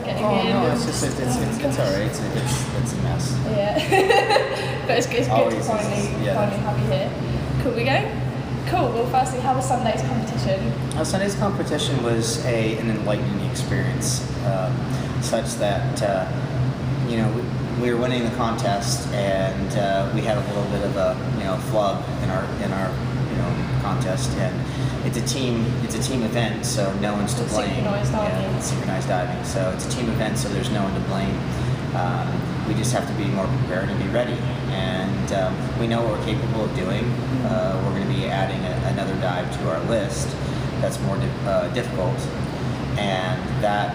getting Oh in. no, it's alright. It's a mess. Yeah. But it's good to finally Yeah. have you here. Cool, we go? Cool. Well, firstly, how was Sunday's competition? Sunday's competition was an enlightening experience, such that we were winning the contest, and we had a little bit of a flub in our contest, and it's a team event, so no one's to blame. Synchronized diving. Yeah, it's synchronized diving, so it's a team event, so there's no one to blame. We just have to be more prepared and be ready, and we know what we're capable of doing. We're going to be adding another dive to our list that's more difficult, and that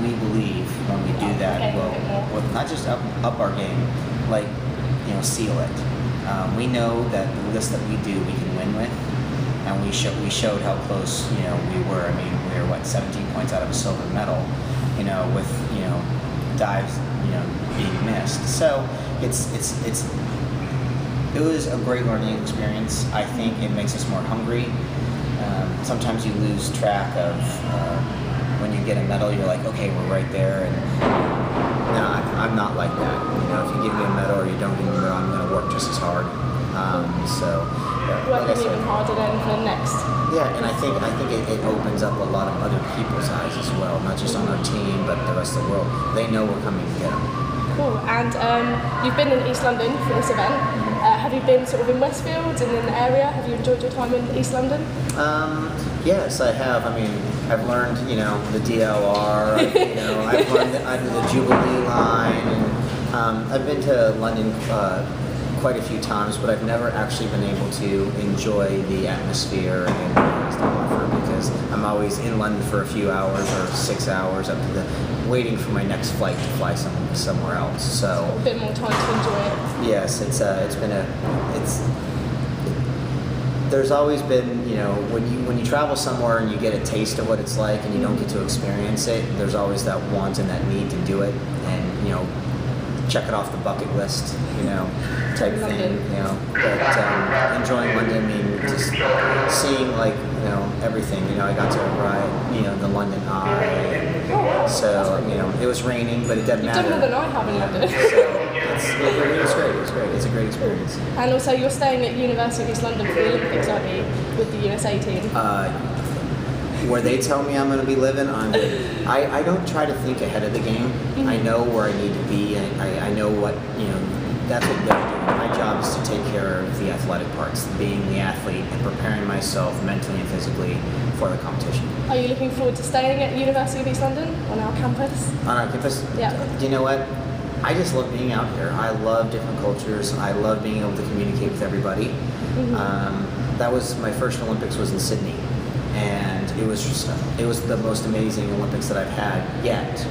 we believe when we do that will not just up our game, like seal it. We know that the list that we do we can win with, and we showed how close we were. I mean, we were 17 points out of a silver medal, with dives being missed. So it was a great learning experience. I think it makes us more hungry. Sometimes you lose track of when you get a medal. You're like, okay, we're right there, and no, I'm not like that. If you give me a medal or you don't give me a medal, I'm going to work just as hard. Working even harder then for the next. Yeah, and I think it opens up a lot of other people's eyes as well, not just on our team, but the rest of the world. They know we're coming to get them. Cool. And you've been in East London for this event. Have you been sort of in Westfield and in the area? Have you enjoyed your time in East London? Yes, I have. I mean, I've learned, the DLR. I've learned the Jubilee line, and I've been to London quite a few times, but I've never actually been able to enjoy the atmosphere and what it has to offer, because I'm always in London for a few hours or 6 hours up to waiting for my next flight to fly somewhere else. So a bit more time to enjoy it. Yes, there's always been, when you travel somewhere and you get a taste of what it's like and you don't get to experience it, there's always that want and that need to do it, and check it off the bucket list, type thing, But enjoying London, I mean, just seeing everything. I got to ride, the London Eye. So it was raining, but it doesn't matter. You've done more than I have in London. So it was great. It was great. It's a great experience. And also, you're staying at University of East London for the Olympics, aren't you, with the USA team? Where they tell me I'm going to be living, I don't try to think ahead of the game. Mm-hmm. I know where I need to be, and I know what, that's what they're doing. My job is to take care of the athletic parts, being the athlete and preparing myself mentally and physically for the competition. Are you looking forward to staying at University of East London on our campus? On our campus? Yeah. Do you know what? I just love being out here. I love different cultures. I love being able to communicate with everybody. Mm-hmm. That was my first Olympics was in Sydney. And it was the most amazing Olympics that I've had yet,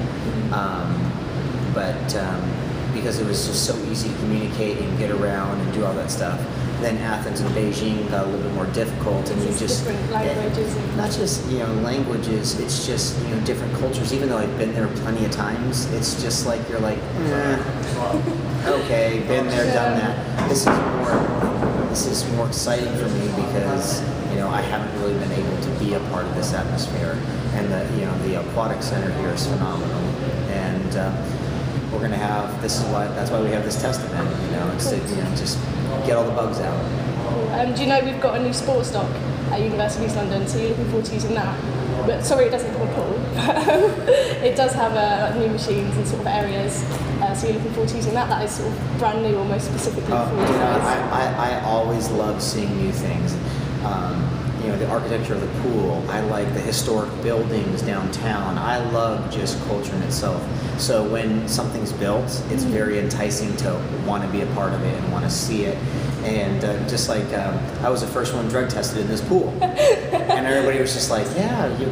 because it was just so easy to communicate and get around and do all that stuff. Then Athens and Beijing got a little bit more difficult, and different languages. Not just languages, it's just different cultures. Even though I've been there plenty of times, it's just like you're like, okay, been there, done that. This is more exciting for me because I haven't really been able to be a part of this atmosphere, and the aquatic center here is phenomenal, and we're going to have that's why we have this test event. It's to just get all the bugs out. Do you know we've got a new sports dock at University of East London, so you're looking forward to using that? But sorry, it doesn't have a pool. It does have new machines and sort of areas, so you're looking forward to using that. That is sort of brand new, almost specifically for you guys. I always love seeing new things. The architecture of the pool. I like the historic buildings downtown. I love just culture in itself. So when something's built, it's very enticing to want to be a part of it and want to see it. And just like I was the first one drug tested in this pool, and everybody was just like, "Yeah, you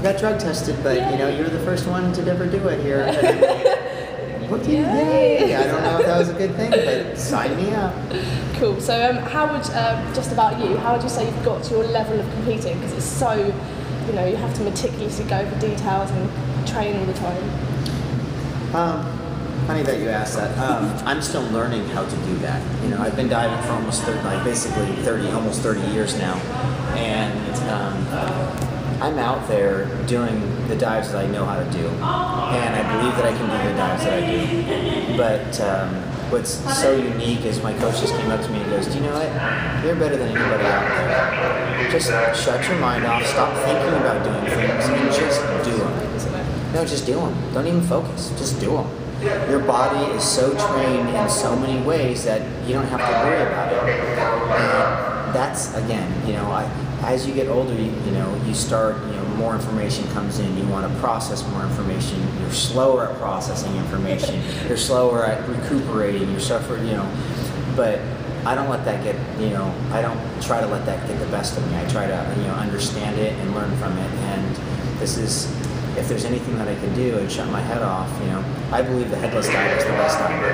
got drug tested, but you're the first one to ever do it here." Yay! I don't know if that was a good thing, but sign me up. Cool. So how would, just about you, how would you say you've got to your level of competing? Because it's so, you have to meticulously go over details and train all the time. Funny that you asked that. I'm still learning how to do that. I've been diving for almost 30 years now. And I'm out there doing the dives that I know how to do, and I believe that I can do the dives that I do. But what's so unique is my coach just came up to me and goes, "Do you know what? You're better than anybody out there. Just shut your mind off, stop thinking about doing things, and just do them. No, just do them. Don't even focus. Just do them. Your body is so trained in so many ways that you don't have to worry about it." And that's, again, as you get older, you start, more information comes in. You want to process more information. You're slower at processing information. You're slower at recuperating. You're suffering, but I don't let that get, I don't try to let that get the best of me. I try to, understand it and learn from it. And this is, if there's anything that I can do and shut my head off, I believe the headless diver is the best diver.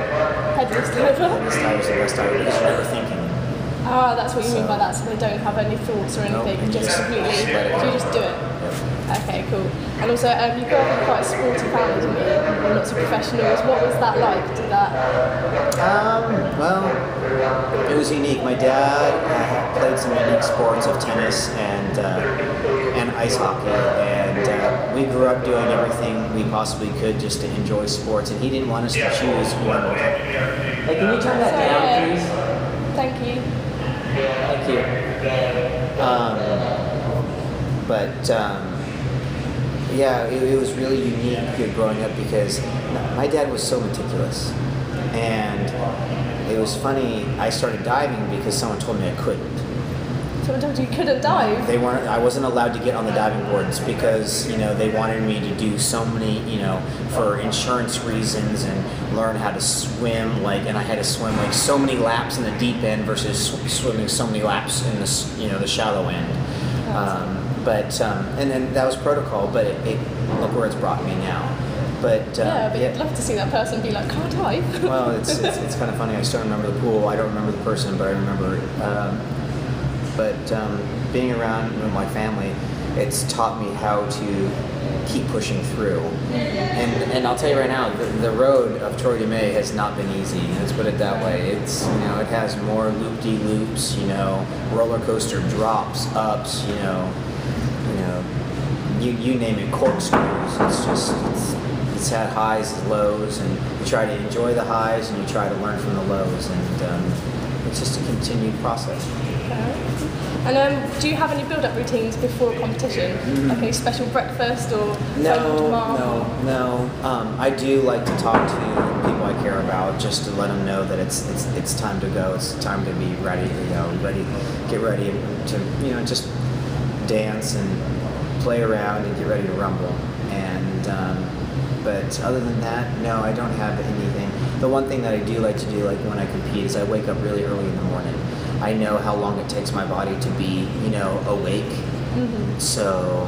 Headless diver? Headless diver is the best diver because you're never thinking. Ah, that's what you mean by that, so they don't have any thoughts or anything, Nope, just completely, you you just do it. Yep. Okay, cool. And also, you grew up in quite a sporty family, didn't you? Lots of professionals. What was that like? Did that? Well, it was unique. My dad played some unique sports of tennis and ice hockey, and we grew up doing everything we possibly could just to enjoy sports, and he didn't want us to choose one. Hey, can you turn that down, please? Thank you. Thank you. Yeah, it was really unique growing up because my dad was so meticulous, and it was funny. I started diving because someone told me I couldn't. Someone told you couldn't dive? They weren't. I wasn't allowed to get on the diving boards because they wanted me to do so many, for insurance reasons and learn how to swim. And I had to swim so many laps in the deep end versus swimming so many laps in the shallow end. And then that was protocol. But it look where it's brought me now. But you'd love to see that person be like, can't dive. Well, it's kind of funny. I still remember the pool. I don't remember the person, but I remember it. But being around my family, it's taught me how to keep pushing through. And I'll tell you right now, the road of Troy Damais has not been easy. Let's put it that way. It's it has more loop-de-loops, roller coaster drops, ups, you name it, corkscrews. It's had highs and lows, and you try to enjoy the highs and you try to learn from the lows, and it's just a continued process. And do you have any build-up routines before a competition? Like any special breakfast or No. I do like to talk to people I care about just to let them know that it's time to go. It's time to be ready. Get ready to just dance and play around and get ready to rumble. And but other than that, no, I don't have anything. The one thing that I do like to do, when I compete, is I wake up really early in the morning. I know how long it takes my body to be, awake. So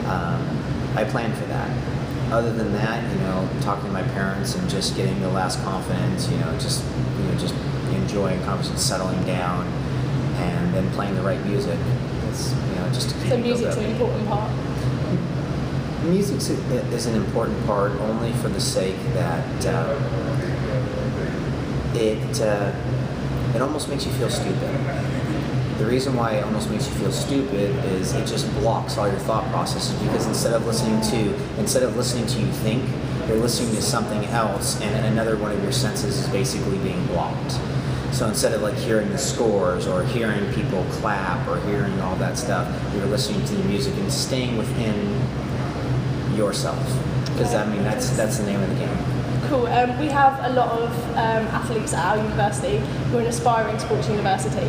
I plan for that. Other than that, talking to my parents and just getting the last confidence, just enjoying conversation, settling down, and then playing the right music. It's just to keep. So music's an important part. Music is an important part only for the sake that it almost makes you feel stupid. The reason why it almost makes you feel stupid is it just blocks all your thought processes, because instead of listening to you think, you're listening to something else, and another one of your senses is basically being blocked. So instead of hearing the scores or hearing people clap or hearing all that stuff, you're listening to the music and staying within yourself. Because that's the name of the game. Cool. We have a lot of athletes at our university. We're an aspiring sports university.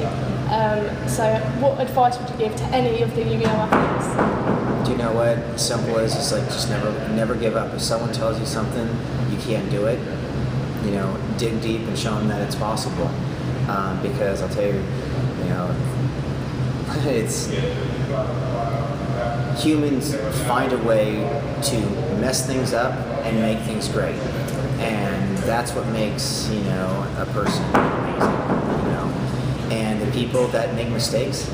So what advice would you give to any of the UBO athletes? Do you know what? As simple as just never give up. If someone tells you something, you can't do it, dig deep and show them that it's possible. Because I'll tell you, it's humans find a way to mess things up and make things great. And that's what makes, a person amazing, And the people that make mistakes,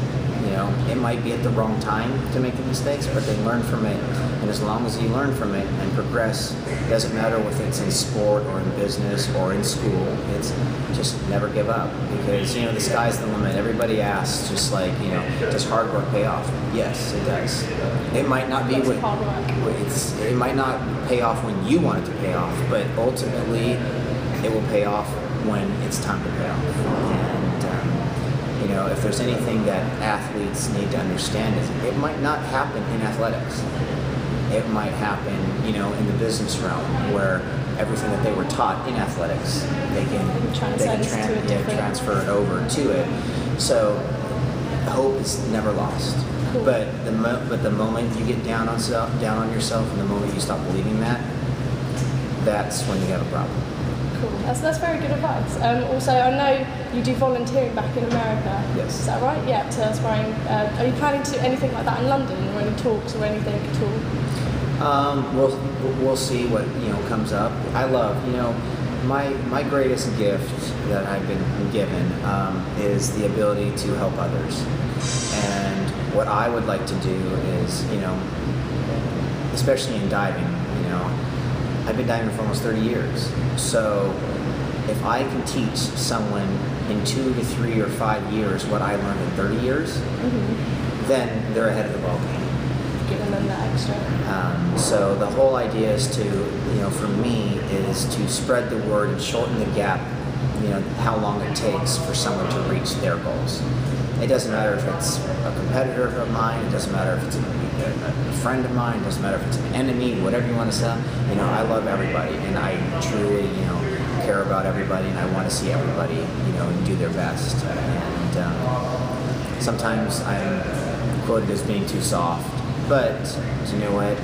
it might be at the wrong time to make the mistakes, but they learn from it. And as long as you learn from it and progress, it doesn't matter if it's in sport or in business or in school, it's just never give up, because the sky's the limit. Everybody asks, just like, does hard work pay off? Yes, it does. It might not be it might not pay off when you want it to pay off, but ultimately it will pay off when it's time to pay off. And if there's anything that athletes need to understand, is it might not happen in athletics. It might happen, in the business realm, where everything that they were taught in athletics, they can transfer it over to it. So hope is never lost. Cool. But the moment you get down on yourself, and the moment you stop believing that, that's when you have a problem. Cool. That's very good advice. Also, I know you do volunteering back in America. Yes. Is that right? Yeah. To aspiring. Are you planning to do anything like that in London, or any talks or anything at all? We'll see what comes up. I love my greatest gift that I've been given is the ability to help others. And what I would like to do is especially in diving, I've been diving for almost 30 years. So if I can teach someone in 2 to 3 or 5 years what I learned in 30 years, then they're ahead of the ball game. Giving them that extra. So the whole idea is to, for me, is to spread the word and shorten the gap, how long it takes for someone to reach their goals. It doesn't matter if it's a competitor of mine, it doesn't matter if it's a friend of mine, it doesn't matter if it's an enemy, whatever you want to say. I love everybody, and I truly, care about everybody, and I want to see everybody, do their best. And sometimes I'm quoted as being too soft, but you know what?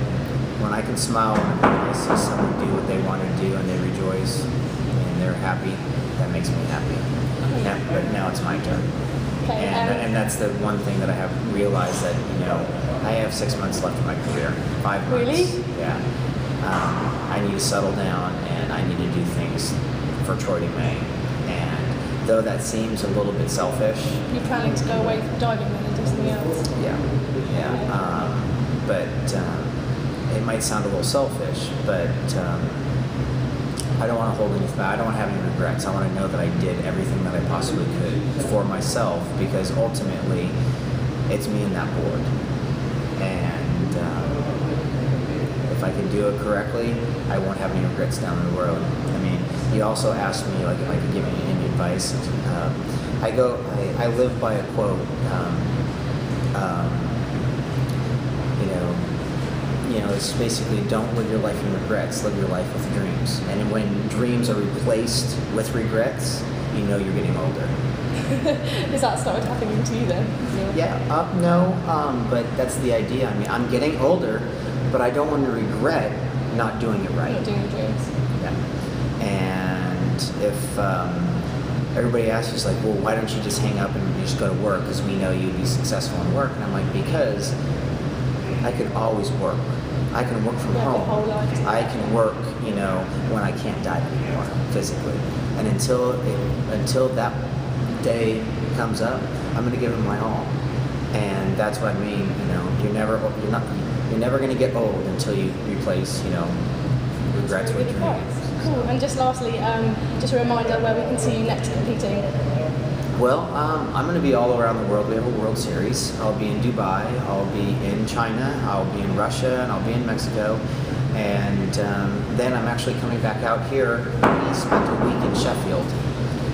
When I can smile and I see someone do what they want to do and they rejoice and they're happy, that makes me happy. But now it's my turn. Okay, and that's the one thing that I have realized, that I have 6 months left in my career. 5 months. Really? Yeah. I need to settle down, and I need to do things for Troy Damais. And though that seems a little bit selfish, you're planning to go away from diving and do something else? Yeah. But it might sound a little selfish, but I don't want to hold anything back. I don't want to have any regrets. I want to know that I did everything that I possibly could for myself, because ultimately it's me and that board. And if I can do it correctly, I won't have any regrets down the road. I mean, you also asked me if I could give any advice. I live by a quote. It's basically, don't live your life in regrets, live your life with dreams. And when dreams are replaced with regrets, you're getting older. Has that started happening to you then? Yeah, no, but that's the idea. I mean, I'm getting older, but I don't want to regret not doing it right. Not doing your dreams. Yeah. And if everybody asks you, well, why don't you just hang up and just go to work, because we know you'd be successful in work? And I'm like, because I could always work. I can work from home. I can work, when I can't dive anymore physically. And until that day comes up, I'm going to give it my all. And that's what I mean. You're never going to get old until you replace, regrets with dreams. Cool. And just lastly, just a reminder where we can see you next competing. Well, I'm going to be all around the world. We have a World Series. I'll be in Dubai, I'll be in China, I'll be in Russia, and I'll be in Mexico. And then I'm actually coming back out here. I spent a week in Sheffield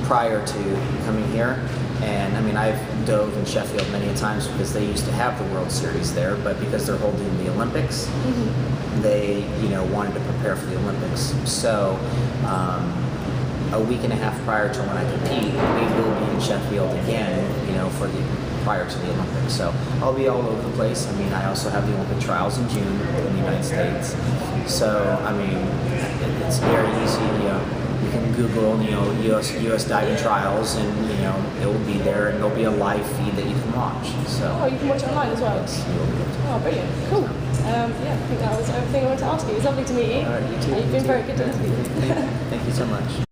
prior to coming here. And I mean, I've dove in Sheffield many times because they used to have the World Series there, but because they're holding the Olympics, they, wanted to prepare for the Olympics. So, a week and a half prior to when I compete, we will be in Sheffield again, prior to the Olympics. So I'll be all over the place. I mean, I also have the Olympic trials in June in the United States. So, I mean, it's very easy. You can Google, U.S. diving trials, and it will be there, and there'll be a live feed that you can watch. So. Oh, you can watch it online as well. Yes, you will be able to. Oh, brilliant! Cool. I think that was everything I wanted to ask you. It was lovely to meet you. All right, you too. You've been very good to interview. Thank you so much.